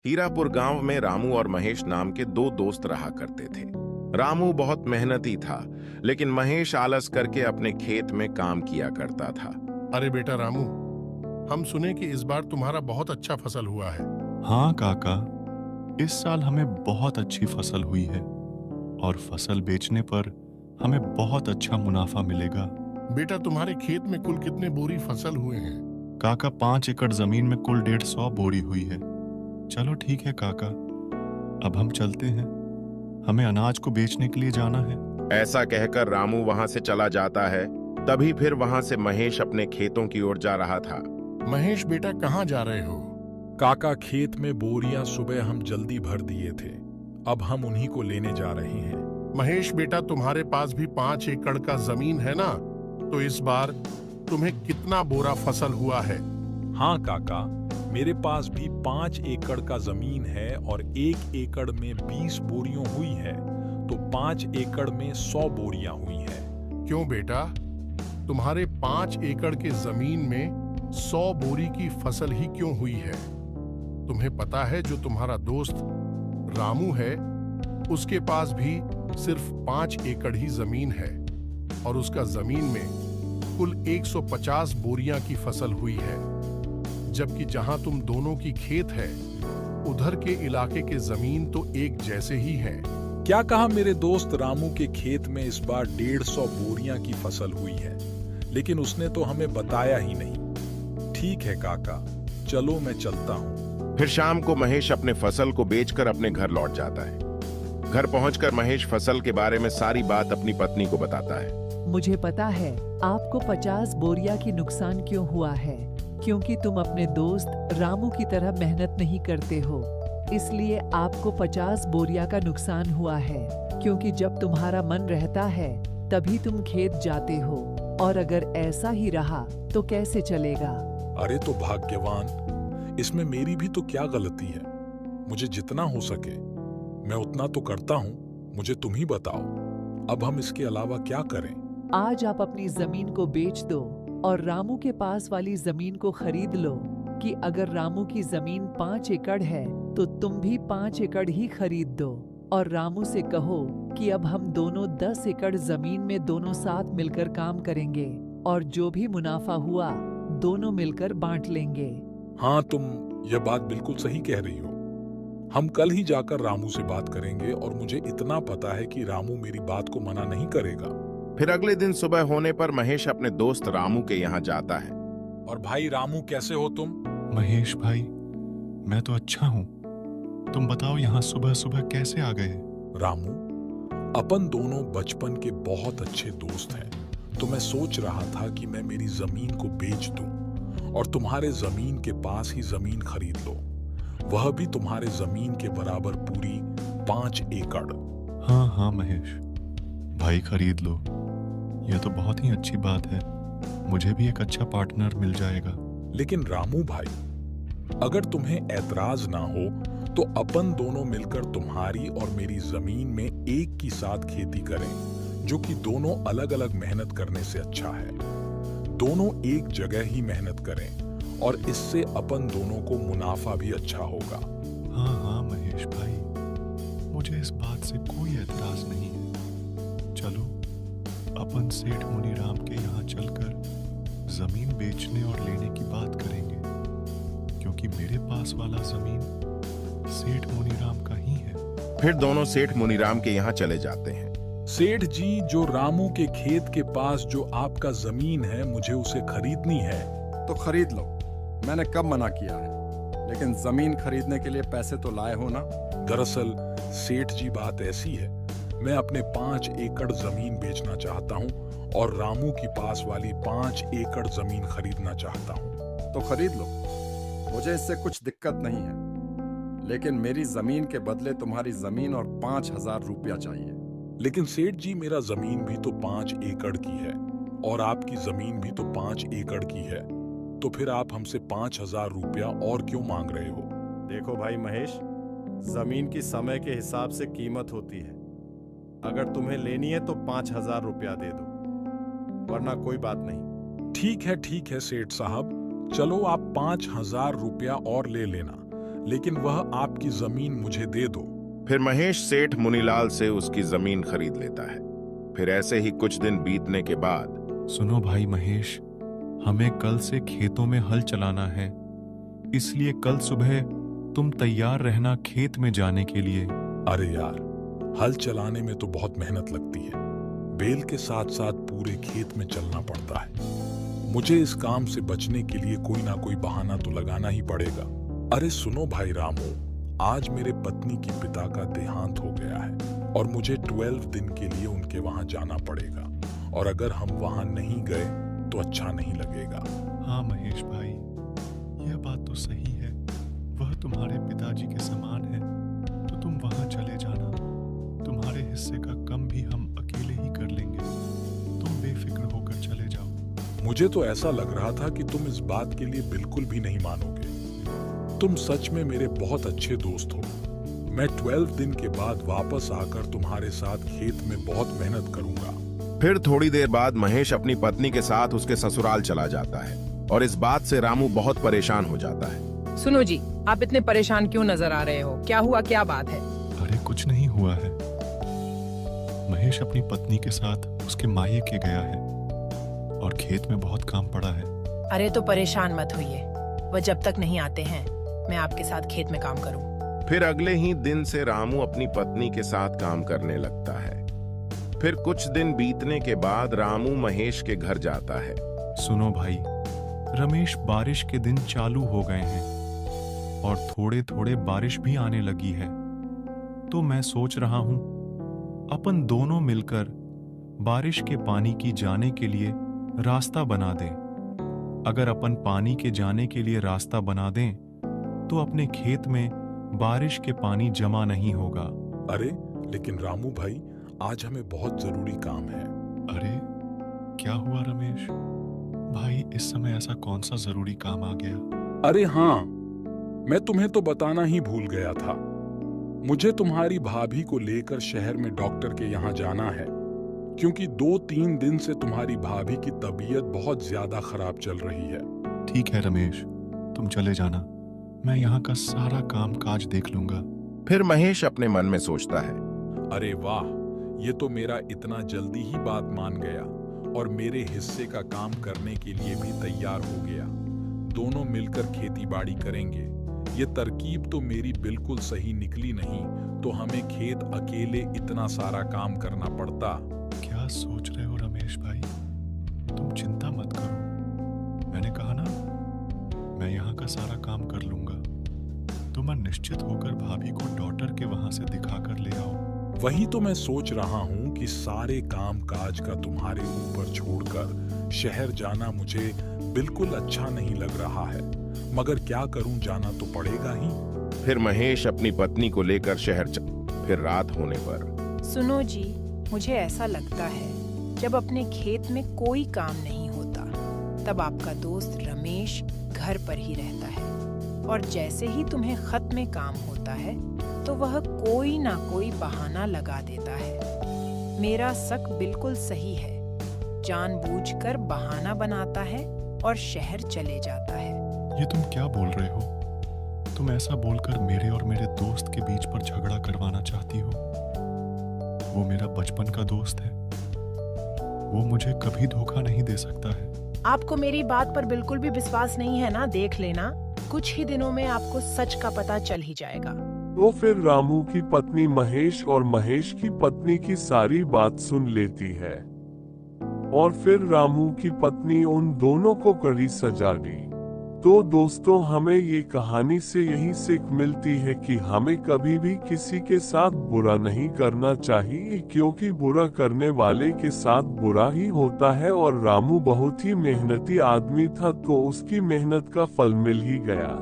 हीरापुर गांव में रामू और महेश नाम के दो दोस्त रहा करते थे। रामू बहुत मेहनती था, लेकिन महेश आलस करके अपने खेत में काम किया करता था। अरे बेटा रामू, हम सुने कि इस बार तुम्हारा बहुत अच्छा फसल हुआ है। हाँ काका, इस साल हमें बहुत अच्छी फसल हुई है और फसल बेचने पर हमें बहुत अच्छा मुनाफा मिलेगा। बेटा तुम्हारे खेत में कुल कितने बोरी फसल हुए हैं? काका, 5 एकड़ जमीन में कुल 150 बोरी हुई है। चलो ठीक है काका, अब हम चलते हैं, हमें अनाज को बेचने के लिए जाना है। ऐसा कहकर रामू वहां से चला जाता है। तभी फिर वहां से महेश अपने खेतों की ओर जा रहा था। महेश बेटा, कहाँ जा रहे हो? काका, खेत में बोरियां सुबह हम जल्दी भर दिए थे, अब हम उन्हीं को लेने जा रहे हैं। महेश बेटा, तुम्हारे पास भी 5 एकड़ का जमीन है ना? तो इस बार तुम्हें कितना बोरा फसल हुआ है? हाँ काका, मेरे पास भी 5 एकड़ का जमीन है और 1 एकड़ में 20 बोरियां हुई है, तो 5 एकड़ में 100 बोरियां हुई हैं। क्यों बेटा, तुम्हारे 5 एकड़ के जमीन में 100 बोरी की फसल ही क्यों हुई है? तुम्हें पता है जो तुम्हारा दोस्त रामू है, उसके पास भी सिर्फ 5 एकड़ ही जमीन है और उसका जमीन में कुल 150 बोरियां की फसल हुई है, जबकि जहां तुम दोनों की खेत है, उधर के इलाके के जमीन तो एक जैसे ही हैं। क्या कहा? मेरे दोस्त रामू के खेत में इस बार 150 बोरियां की फसल हुई है, लेकिन उसने तो हमें बताया ही नहीं। ठीक है काका, चलो मैं चलता हूँ। फिर शाम को महेश अपने फसल को बेचकर अपने घर लौट जाता है। घर पहुंचकर महेश फसल के बारे में सारी बात अपनी पत्नी को बताता है। मुझे पता है आपको 50 बोरिया की नुकसान क्यों हुआ है, क्योंकि तुम अपने दोस्त रामू की तरह मेहनत नहीं करते हो, इसलिए आपको 50 बोरिया का नुकसान हुआ है। क्योंकि जब तुम्हारा मन रहता है तभी तुम खेत जाते हो, और अगर ऐसा ही रहा तो कैसे चलेगा? अरे तो भाग्यवान, इसमें मेरी भी तो क्या गलती है? मुझे जितना हो सके मैं उतना तो करता हूँ, मुझे तुम ही बताओ, अब हम इसके अलावा क्या करें? आज आप अपनी जमीन को बेच दो और रामू के पास वाली जमीन को खरीद लो, कि अगर रामू की जमीन 5 एकड़ है तो तुम भी 5 एकड़ ही खरीद दो, और रामू से कहो कि अब हम दोनों 10 एकड़ जमीन में दोनों साथ मिलकर काम करेंगे, और जो भी मुनाफा हुआ दोनों मिलकर बांट लेंगे। हाँ, तुम यह बात बिल्कुल सही कह रही हो। हम कल ही जाकर रामू से बात करेंगे, और मुझे इतना पता है कि रामू मेरी बात को मना नहीं करेगा। फिर अगले दिन सुबह होने पर महेश अपने दोस्त रामू के यहाँ जाता है। और भाई रामू, कैसे हो तुम? महेश भाई, मैं तो अच्छा हूँ, तुम बताओ यहाँ सुबह सुबह कैसे आ गए? रामू, अपन दोनों बचपन के बहुत अच्छे दोस्त हैं, तो मैं सोच रहा था कि मैं मेरी जमीन को बेच दूं और तुम्हारे जमीन के पास ही जमीन खरीद लो, वह भी तुम्हारे जमीन के बराबर पूरी 5 एकड़। हाँ हाँ महेश भाई, खरीद लो, यह तो बहुत ही अच्छी बात है, मुझे भी एक अच्छा पार्टनर मिल जाएगा। लेकिन रामू भाई, अगर तुम्हें ऐतराज ना हो तो अपन दोनों मिलकर तुम्हारी और मेरी जमीन में एक की साथ खेती करें, जो कि दोनों अलग अलग मेहनत करने से अच्छा है। दोनों एक जगह ही मेहनत करें और इससे अपन दोनों को मुनाफा भी अच्छा होगा। हाँ हाँ महेश भाई, मुझे इस बात से कोई एतराज नहीं है। चलो अपन सेठ मुनीराम के यहाँ चलकर जमीन बेचने और लेने की बात करेंगे, क्योंकि मेरे पास वाला जमीन सेठ मुनीराम का ही है। फिर दोनों सेठ मुनीराम के यहाँ चले जाते हैं। सेठ जी, जो रामू के खेत के पास जो आपका जमीन है, मुझे उसे खरीदनी है। तो खरीद लो, मैंने कब मना किया है, लेकिन जमीन खरीदने के लिए पैसे तो लाए हो ना? दरअसल सेठ जी, बात ऐसी है, मैं अपने 5 एकड़ जमीन बेचना चाहता हूँ और रामू की पास वाली 5 एकड़ जमीन खरीदना चाहता हूँ। तो खरीद लो, मुझे इससे कुछ दिक्कत नहीं है, लेकिन मेरी जमीन के बदले तुम्हारी जमीन और 5,000 रुपया चाहिए। लेकिन सेठ जी, मेरा जमीन भी तो 5 एकड़ की है और आपकी जमीन भी तो 5 एकड़ की है, तो फिर आप हमसे 5,000 रुपया और क्यों मांग रहे हो? देखो भाई महेश, जमीन की समय के हिसाब से कीमत होती है, अगर तुम्हें लेनी है तो 5,000 रुपया दे दो, वरना कोई बात नहीं। ठीक है सेठ साहब, चलो आप 5,000 रुपया और ले लेना, लेकिन वह आपकी जमीन मुझे दे दो। फिर महेश सेठ मुनीलाल से उसकी जमीन खरीद लेता है। फिर ऐसे ही कुछ दिन बीतने के बाद सुनो भाई महेश, हमें कल से खेतों में हल चलाना है, इसलिए कल सुबह तुम तैयार रहना खेत में जाने के लिए। अरे यार, हल चलाने में तो बहुत मेहनत लगती है। बैल के साथ साथ पूरे खेत में चलना पड़ता है। मुझे इस काम से बचने के लिए कोई ना कोई बहाना तो लगाना ही पड़ेगा। अरे सुनो भाई रामू, आज मेरे पत्नी की पिता का देहांत हो गया है और मुझे 12 दिन के लिए उनके वहां जाना पड़ेगा, और अगर हम वहां नहीं गए तो अच्छा नहीं लगेगा। हाँ महेश भाई, यह बात तो सही है। वह तुम्हारे पिताजी के समान है, तो तुम वहां चले जाना। तुम्हारे हिस्से का कम भी हम अकेले ही कर लेंगे। तुम बेफिक्र होकर चले जाओ। मुझे तो ऐसा लग रहा था कि तुम इस बात के लिए बिल्कुल भी नहीं मानोगे। तुम सच में मेरे बहुत अच्छे दोस्त हो। मैं 12 दिन के बाद वापस आकर तुम्हारे साथ खेत में बहुत मेहनत करूंगा। फिर थोड़ी देर बाद महेश अपनी पत्नी के साथ उसके ससुराल चला जाता है और इस बात से रामू बहुत परेशान हो जाता है। सुनो जी, आप इतने परेशान क्यों नजर आ रहे हो? क्या हुआ, क्या बात है? अरे कुछ नहीं हुआ है। महेश अपनी पत्नी के साथ उसके मायके गया है और खेत में बहुत काम पड़ा है। अरे तो परेशान मत होइए, वह जब तक नहीं आते हैं मैं आपके साथ खेत में काम करूं। फिर अगले ही दिन से रामू अपनी पत्नी के साथ काम करने लगता है। फिर कुछ दिन बीतने के बाद रामू महेश के घर जाता है। सुनो भाई, रमेश, बारिश के दिन चालू हो गए हैं और थोड़े थोड़े बारिश भी आने लगी है, तो मैं सोच रहा हूं अपन दोनों मिलकर बारिश के पानी की जाने के लिए रास्ता बना दें। अगर अपन पानी के जाने के लिए रास्ता बना दें तो अपने खेत में बारिश के पानी जमा नहीं होगा। अरे लेकिन रामू भाई, आज हमें बहुत जरूरी काम है। अरे क्या हुआ रमेश भाई, इस समय ऐसा कौन सा जरूरी काम आ गया? अरे हाँ, मैं तुम्हें तो बताना ही भूल गया था। मुझे तुम्हारी भाभी को लेकर शहर में डॉक्टर के यहाँ जाना है, क्योंकि 2-3 दिन से तुम्हारी भाभी की तबीयत बहुत ज्यादा खराब चल रही है। ठीक है रमेश, तुम चले जाना, मैं यहाँ का सारा काम काज देख लूंगा। फिर महेश अपने मन में सोचता है, अरे वाह, ये तो मेरा इतना जल्दी ही बात मान गया और मेरे हिस्से का काम करने के लिए भी तैयार हो गया। दोनों मिलकर खेती बाड़ी करेंगे। ये तरकीब तो मेरी बिल्कुल सही निकली नहीं तो हमें खेत अकेले इतना सारा काम करना पड़ता। क्या सोच रहे हो रमेश भाई? तुम चिंता मत करो, मैंने कहा ना, मैं यहाँ का सारा काम कर लूंगा। तुम निश्चित होकर भाभी को डॉक्टर के वहां से दिखा कर ले आओ। वही तो मैं सोच रहा हूँ कि सारे काम काज का तुम्हारे ऊपर छोड़कर शहर जाना मुझे बिल्कुल अच्छा नहीं लग रहा है, मगर क्या करूं, जाना तो पड़ेगा ही। फिर महेश अपनी पत्नी को लेकर शहर चला। फिर रात होने पर, सुनो जी, मुझे ऐसा लगता है जब अपने खेत में कोई काम नहीं होता तब आपका दोस्त रमेश घर पर ही रहता है, और जैसे ही तुम्हें खत में काम होता है तो वह कोई ना कोई बहाना लगा देता है। मेरा शक बिल्कुल सही है, जानबूझकर बहाना बनाता है और शहर चले जाता है। ये तुम क्या बोल रहे हो? तुम ऐसा बोलकर मेरे और मेरे दोस्त के बीच पर झगड़ा करवाना चाहती हो? वो मेरा बचपन का दोस्त है, वो मुझे कभी धोखा नहीं दे सकता है। आपको मेरी बात पर बिल्कुल भी विश्वास नहीं है ना? देख लेना, कुछ ही दिनों में आपको सच का पता चल ही जाएगा। तो फिर रामू की पत्नी महेश और महेश की पत्नी की सारी बात सुन लेती है, और फिर रामू की पत्नी उन दोनों को कड़ी सजा दी। तो दोस्तों, हमें ये कहानी से यही सीख मिलती है कि हमें कभी भी किसी के साथ बुरा नहीं करना चाहिए, क्योंकि बुरा करने वाले के साथ बुरा ही होता है। और रामू बहुत ही मेहनती आदमी था, तो उसकी मेहनत का फल मिल ही गया।